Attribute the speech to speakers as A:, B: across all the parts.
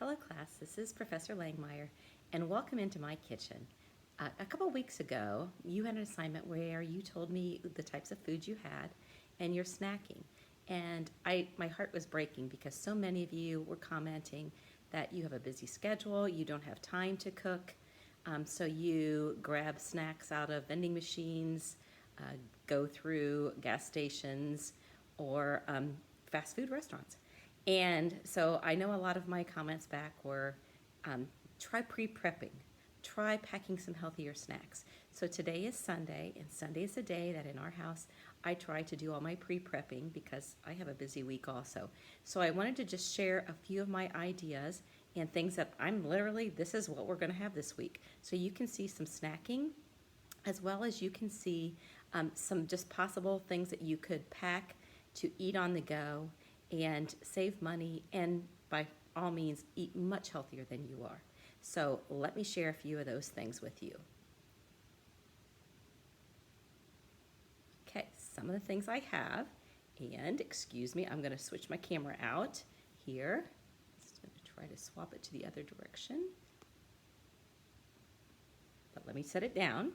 A: Hello class, this is Professor Langmeyer and welcome into my kitchen. A couple weeks ago, you had an assignment where you told me the types of foods you had and your snacking. And my heart was breaking because so many of you were commenting that you have a busy schedule, you don't have time to cook, so you grab snacks out of vending machines, go through gas stations, or fast food restaurants. And so I know a lot of my comments back were try pre-prepping, try packing some healthier snacks. So today is Sunday, and Sunday is the day that in our house I try to do all my pre-prepping because I have a busy week also. So I wanted to just share a few of my ideas and things that this is what we're going to have this week. So you can see some snacking as well as you can see some just possible things that you could pack to eat on the go and save money, and by all means, eat much healthier than you are. So let me share a few of those things with you. Okay, some of the things I have, and excuse me, I'm going to switch my camera out here. Just going to try to swap it to the other direction. But let me set it down,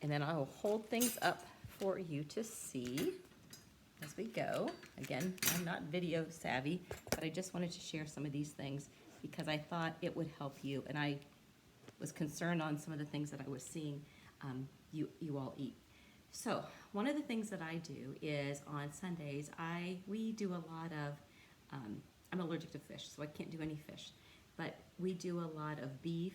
A: and then I will hold things up for you to see as we go. Again, I'm not video savvy, but I just wanted to share some of these things because I thought it would help you, and I was concerned on some of the things that I was seeing you all eat. So one of the things that I do is on Sundays, we do a lot of, I'm allergic to fish, so I can't do any fish, but we do a lot of beef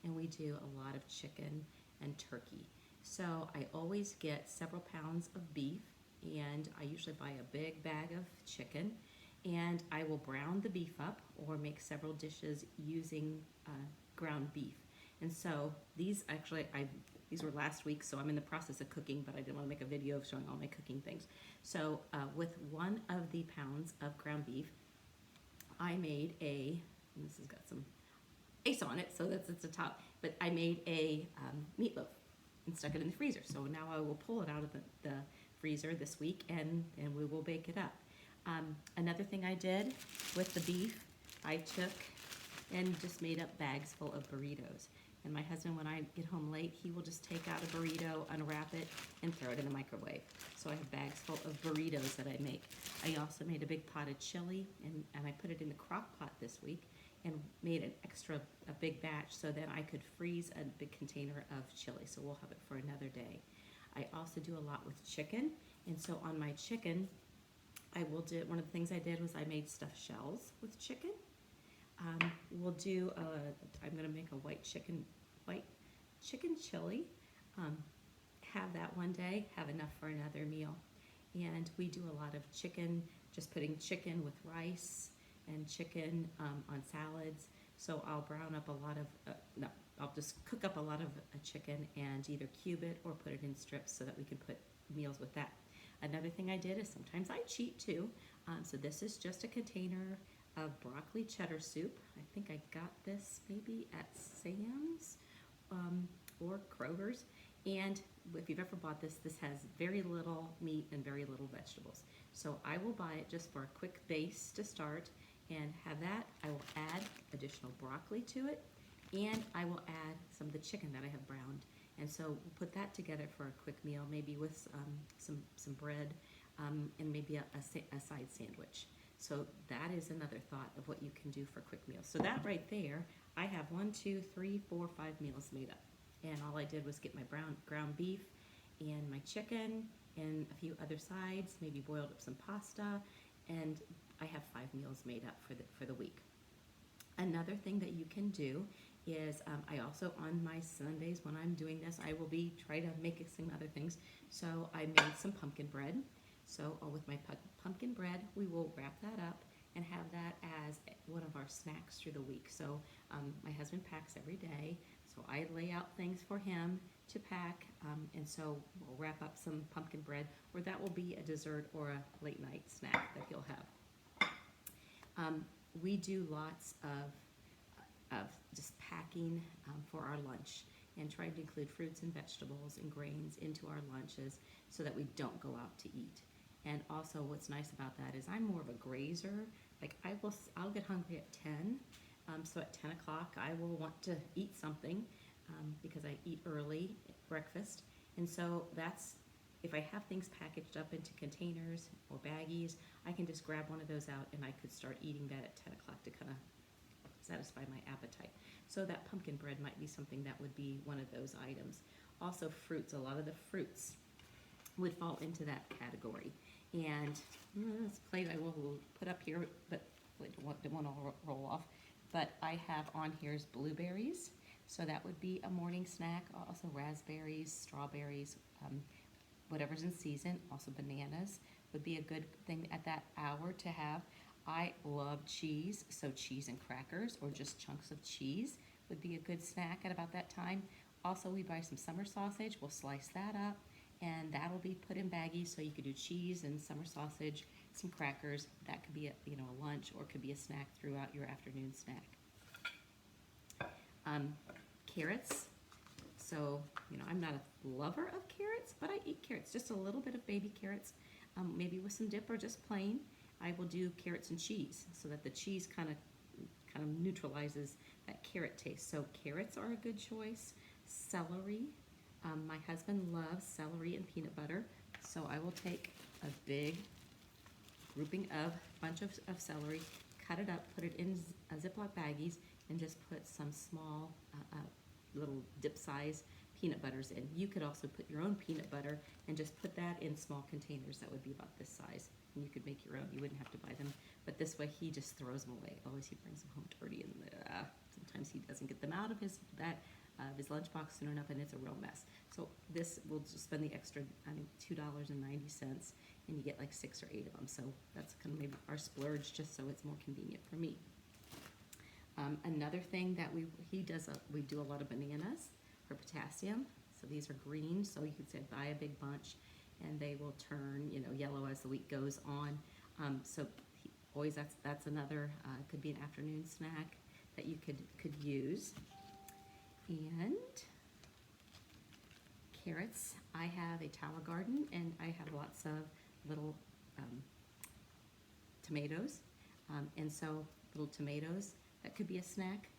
A: and we do a lot of chicken and turkey. So I always get several pounds of beef, and I usually buy a big bag of chicken, and I will brown the beef up or make several dishes using ground beef. And so these were last week, so I'm in the process of cooking, but I didn't want to make a video of showing all my cooking things. So with one of the pounds of ground beef, I made and this has got some ice on it, so that's at the top, but I made a meatloaf and stuck it in the freezer. So now I will pull it out of the freezer this week, and we will bake it up. Another thing I did with the beef, I took and just made up bags full of burritos. And my husband, when I get home late, he will just take out a burrito, unwrap it, and throw it in the microwave. So I have bags full of burritos that I make. I also made a big pot of chili, and I put it in the crock pot this week and made a big batch so that I could freeze a big container of chili. So we'll have it for another day. I also do a lot with chicken, and so on my chicken, one of the things I did was I made stuffed shells with chicken. I'm going to make a white chicken chili. Have that one day, have enough for another meal. And we do a lot of chicken, just putting chicken with rice and chicken on salads. So I'll brown up I'll just cook up a lot of chicken and either cube it or put it in strips so that we can put meals with that. Another thing I did is sometimes I cheat too. So this is just a container of broccoli cheddar soup. I think I got this maybe at Sam's or Kroger's. And if you've ever bought this has very little meat and very little vegetables. So I will buy it just for a quick base to start and have that. I will add additional broccoli to it, and I will add some of the chicken that I have browned. And so we'll put that together for a quick meal, maybe with some bread and maybe a side sandwich. So that is another thought of what you can do for quick meals. So that right there, I have 1, 2, 3, 4, 5 meals made up. And all I did was get my ground beef and my chicken and a few other sides, maybe boiled up some pasta, and I have 5 meals made up for the week. Another thing that you can do is I also, on my Sundays when I'm doing this, I will try to make some other things. So I made some pumpkin bread. So with my pumpkin bread, we will wrap that up and have that as one of our snacks through the week. So my husband packs every day, so I lay out things for him to pack, and so we'll wrap up some pumpkin bread, or that will be a dessert or a late night snack that he'll have. We do lots of just packing for our lunch and trying to include fruits and vegetables and grains into our lunches so that we don't go out to eat. And also what's nice about that is I'm more of a grazer like I'll get hungry at 10. So at 10 o'clock, I will want to eat something because I eat early breakfast. And so that's, if I have things packaged up into containers or baggies, I can just grab one of those out and I could start eating that at 10 o'clock to kind of satisfy my appetite. So that pumpkin bread might be something that would be one of those items. Also fruits, a lot of the fruits would fall into that category. And this plate I will put up here, but I don't want to roll off. But I have on here is blueberries. So that would be a morning snack. Also raspberries, strawberries, whatever's in season. Also bananas would be a good thing at that hour to have. I love cheese, so cheese and crackers or just chunks of cheese would be a good snack at about that time. Also, we buy some summer sausage. We'll slice that up, and that'll be put in baggies. So you could do cheese and summer sausage, some crackers. That could be a lunch, or could be a snack throughout your afternoon snack. Carrots. So I'm not a lover of carrots, but I eat carrots. Just a little bit of baby carrots, maybe with some dip or just plain. I will do carrots and cheese so that the cheese kind of neutralizes that carrot taste. So carrots are a good choice. Celery. My husband loves celery and peanut butter, so I will take a big grouping of bunch of celery, cut it up, put it in Ziploc baggies, and just put some small little dip size peanut butters in. You could also put your own peanut butter and just put that in small containers that would be about this size. And you could make your own. You wouldn't have to buy them. But this way, he just throws them away. Always he brings them home dirty, and sometimes he doesn't get them out of his lunchbox soon enough, and it's a real mess. So this will just spend the extra, I think, $2.90, and you get like 6 or 8 of them. So that's kind of maybe our splurge, just so it's more convenient for me. Another thing that we do a lot of bananas for potassium. So these are green, so you could say buy a big bunch, and they will turn yellow as the week goes on. So always that's another could be an afternoon snack that you could use. And carrots. I have a tower garden, and I have lots of little tomatoes, and so little tomatoes. That could be a snack.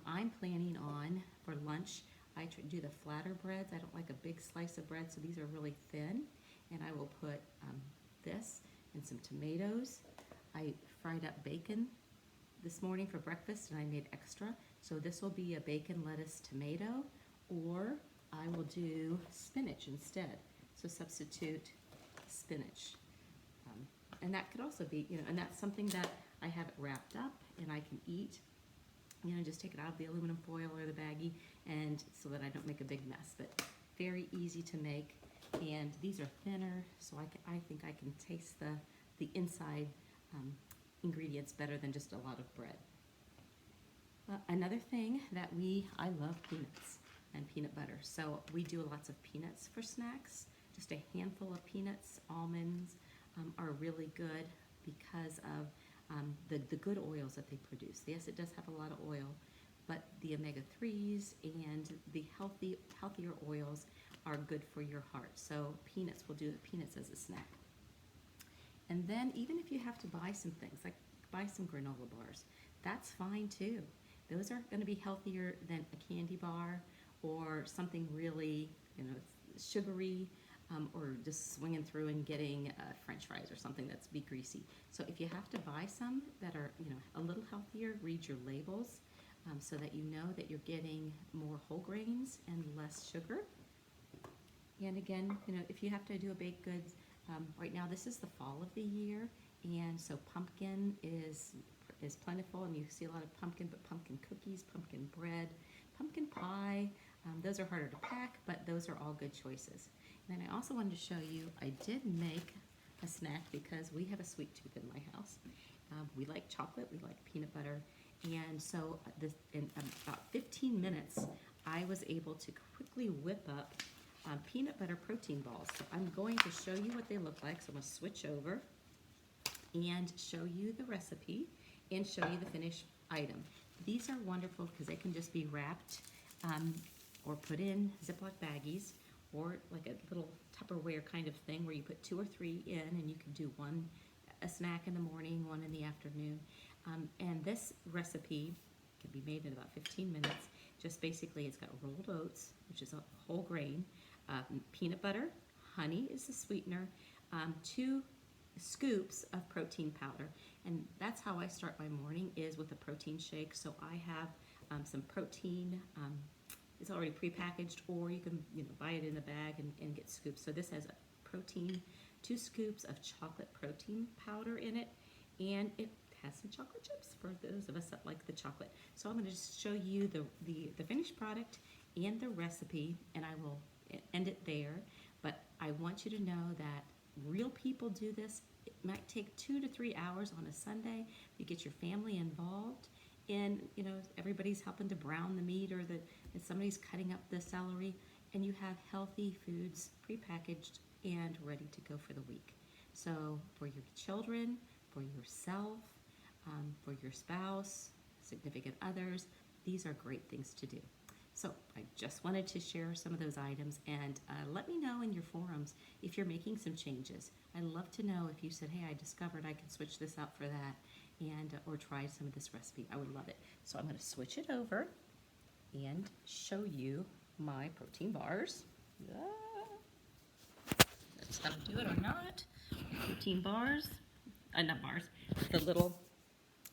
A: I'm planning on, for lunch, I do the flatter breads. I don't like a big slice of bread, so these are really thin. And I will put this and some tomatoes. I fried up bacon this morning for breakfast, and I made extra. So this will be a bacon, lettuce, tomato, or I will do spinach instead. So substitute spinach. And that could also be, and that's something that I have it wrapped up and I can eat. Just take it out of the aluminum foil or the baggie, and so that I don't make a big mess. But very easy to make, and these are thinner, so I think I can taste the inside ingredients better than just a lot of bread. Another thing that I love peanuts and peanut butter. So we do lots of peanuts for snacks. Just a handful of peanuts. Almonds are really good because of the good oils that they produce. Yes, it does have a lot of oil, but the omega-3s and the healthier oils are good for your heart. So peanuts, we'll do peanuts as a snack. And then even if you have to buy some things, like buy some granola bars, that's fine too. Those are going to be healthier than a candy bar or something really, sugary, or just swinging through and getting French fries or something that's be greasy. So if you have to buy some that are, a little healthier, read your labels so that you know that you're getting more whole grains and less sugar. And again, if you have to do a baked goods, right now this is the fall of the year, and so pumpkin is plentiful, and you see a lot of pumpkin, but pumpkin cookies, pumpkin bread, pumpkin pie, those are harder to pack, but those are all good choices. And then I also wanted to show you, I did make a snack because we have a sweet tooth in my house. We like chocolate, we like peanut butter, and so in about 15 minutes, I was able to quickly whip up peanut butter protein balls. So I'm going to show you what they look like. So I'm going to switch over and show you the recipe and show you the finished item. These are wonderful because they can just be wrapped or put in Ziploc baggies, or like a little Tupperware kind of thing where you put 2 or 3 in, and you can do one a snack in the morning, one in the afternoon. And this recipe can be made in about 15 minutes. Just basically, it's got rolled oats, which is a whole grain, peanut butter, honey is the sweetener, 2 scoops of protein powder. And that's how I start my morning, is with a protein shake. So I have some protein, it's already prepackaged, or you can buy it in a bag and get scoops. So this has a protein, 2 scoops of chocolate protein powder in it, and it has some chocolate chips for those of us that like the chocolate. So I'm going to just show you the finished product and the recipe, and I will end it there. But I want you to know that real people do this. It might take 2 to 3 hours on a Sunday. You get your family involved, and everybody's helping to brown the meat, or somebody's cutting up the celery, and you have healthy foods prepackaged and ready to go for the week. So for your children, for yourself, for your spouse, significant others, these are great things to do. So I just wanted to share some of those items, and let me know in your forums if you're making some changes. I'd love to know if you said, hey, I discovered I can switch this out for that, and or try some of this recipe. I would love it. So I'm going to switch it over and show you my protein bars. That's how to do it or not. Protein bars, not bars, the little,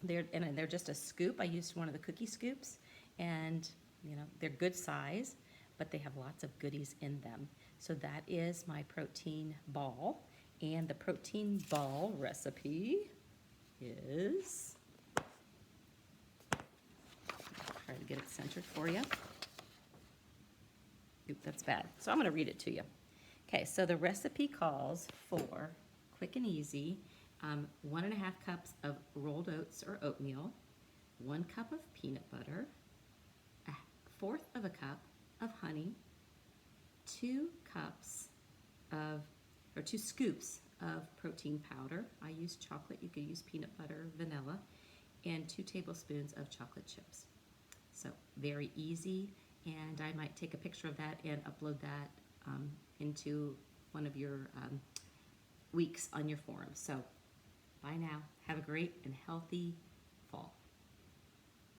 A: they're just a scoop. I used one of the cookie scoops, and they're good size, but they have lots of goodies in them. So that is my protein ball, and the protein ball recipe is, try to get it centered for you. Oop, that's bad. So I'm going to read it to you. Okay, so the recipe calls for, quick and easy, 1.5 cups of rolled oats or oatmeal, 1 cup of peanut butter, 1/4 of a cup of honey, 2 scoops of protein powder. I use chocolate. You could use peanut butter, vanilla, and 2 tablespoons of chocolate chips. So very easy, and I might take a picture of that and upload that into one of your weeks on your forum. So bye now. Have a great and healthy fall.